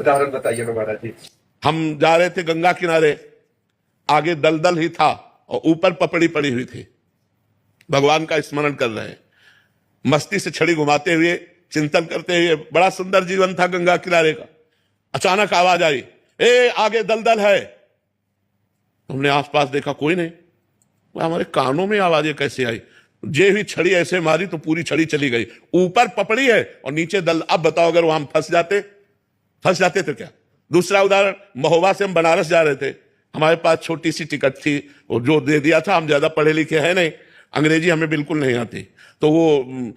उदाहरण बताइए महाराज जी। हम जा रहे थे गंगा किनारे, आगे दलदल ही था और ऊपर पपड़ी पड़ी हुई थी। भगवान का स्मरण कर रहे हैं, मस्ती से छड़ी घुमाते हुए, चिंतन करते हुए। बड़ा सुंदर जीवन था गंगा किनारे का। अचानक आवाज आई, ए आगे दलदल है। हमने आसपास देखा, कोई नहीं। हमारे कानों में आवाजें कैसे आई? जे हुई छड़ी ऐसे मारी तो पूरी छड़ी चली गई। ऊपर पपड़ी है और नीचे दल। अब बताओ, अगर वहां फंस जाते तो क्या? दूसरा उदाहरण, महोबा से हम बनारस जा रहे थे। हमारे पास छोटी सी टिकट थी, वो जो दे दिया था। हम ज्यादा पढ़े लिखे हैं नहीं, अंग्रेजी हमें बिल्कुल नहीं आती, तो वो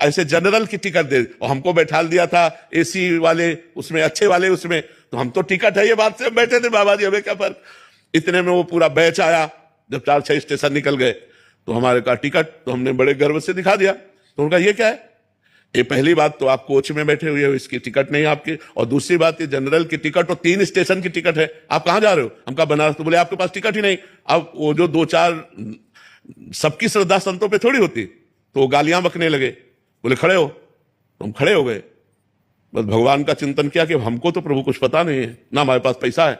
ऐसे जनरल की टिकट दे और हमको बैठा दिया था एसी वाले उसमें, अच्छे वाले उसमें। तो हम तो टिकट है ये बात से बैठे थे, बाबा जी हमें क्या फर्क। इतने में वो पूरा बैच आया। जब 4-6 स्टेशन निकल गए तो हमारे का टिकट, तो हमने बड़े गर्व से दिखा दिया। तो उनका ये क्या है? ये पहली बात तो आप कोच में बैठे हुए हो, इसकी टिकट नहीं आपकी। और दूसरी बात, ये जनरल की टिकट और 3 स्टेशन की टिकट है। आप कहां जा रहे हो? हम कहा बनारस। तो बोले आपके पास टिकट ही नहीं। अब वो जो 2-4 सबकी श्रद्धा संतों पे थोड़ी होती, तो वो गालियां बकने लगे। बोले खड़े हो, तो हम खड़े हो गए। बस भगवान का चिंतन किया कि हमको तो प्रभु कुछ पता नहीं है, ना हमारे पास पैसा है।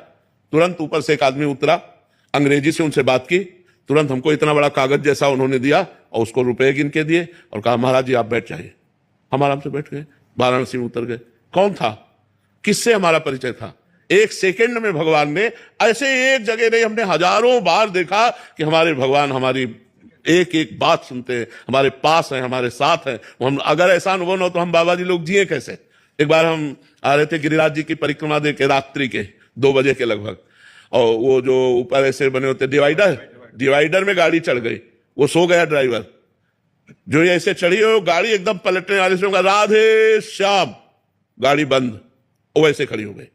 तुरंत ऊपर से एक आदमी उतरा, अंग्रेजी से उनसे बात की। तुरंत हमको इतना बड़ा कागज जैसा उन्होंने दिया और उसको रुपए गिन के दिए और कहा महाराज जी आप बैठ जाइए। हम आराम से बैठ गए, वाराणसी में उतर गए। कौन था, किससे हमारा परिचय था? एक सेकंड में भगवान ने, ऐसे एक जगह नहीं, हमने हजारों बार देखा कि हमारे भगवान हमारी एक एक बात सुनते हैं, हमारे पास हैं, हमारे साथ हैं। हम अगर ऐसा अनुभव न हो तो हम बाबा जी लोग जिए कैसे? एक बार हम आ रहे थे गिरिराज जी की परिक्रमा दे के, रात्रि के 2 बजे के लगभग, और वो जो ऊपर ऐसे बने होते डिवाइडर में गाड़ी चढ़ गई। वो सो गया ड्राइवर, जो ये ऐसे चढ़ी हो गाड़ी एकदम पलटने वाले से, राधे श्याम, गाड़ी बंद, वो वैसे खड़ी हो गई।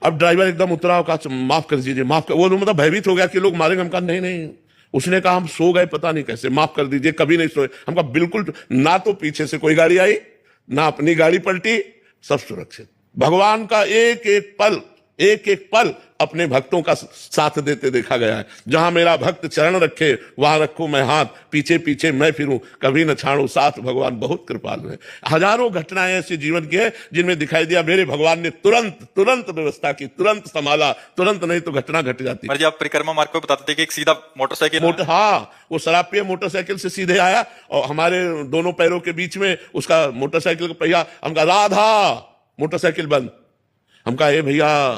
अब ड्राइवर एकदम उतरा और कहा माफ कर दीजिए, माफ कर। वो मतलब भयभीत हो गया कि लोग मारेंगे। हम कहा नहीं नहीं, उसने कहा हम सो गए पता नहीं कैसे, माफ कर दीजिए, कभी नहीं सोए। हम कहा बिल्कुल ना, तो पीछे से कोई गाड़ी आई, ना अपनी गाड़ी पलटी, सब सुरक्षित। भगवान का एक एक पल अपने भक्तों का साथ देते देखा गया है। जहां मेरा भक्त चरण रखे वहां रखूं मैं हाथ, पीछे पीछे मैं फिरूं, कभी न छाड़ू साथ। भगवान बहुत कृपालु है। हजारों घटनाएं ऐसी जीवन की है जिनमें दिखाई दिया मेरे भगवान ने तुरंत व्यवस्था की, तुरंत संभाला। तुरंत नहीं तो घटना घट जाती। जी आप परिक्रमा मार्ग को बताते थे कि एक सीधा मोटरसाइकिल हाँ, वो शराब पिए मोटरसाइकिल से सीधे आया और हमारे दोनों पैरों के बीच में उसका मोटरसाइकिल का पहिया। हम कहा राधा, मोटरसाइकिल बंद। हम कहा ए भैया,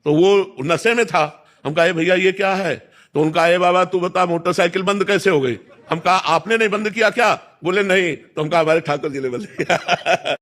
तो वो नशे में था। हम कहा भैया ये क्या है? तो उनका ए बाबा तू बता मोटरसाइकिल बंद कैसे हो गई? हम कहा आपने नहीं बंद किया क्या? बोले नहीं। तो हम कहा हमारे ठाकुर जी ने बंद किया।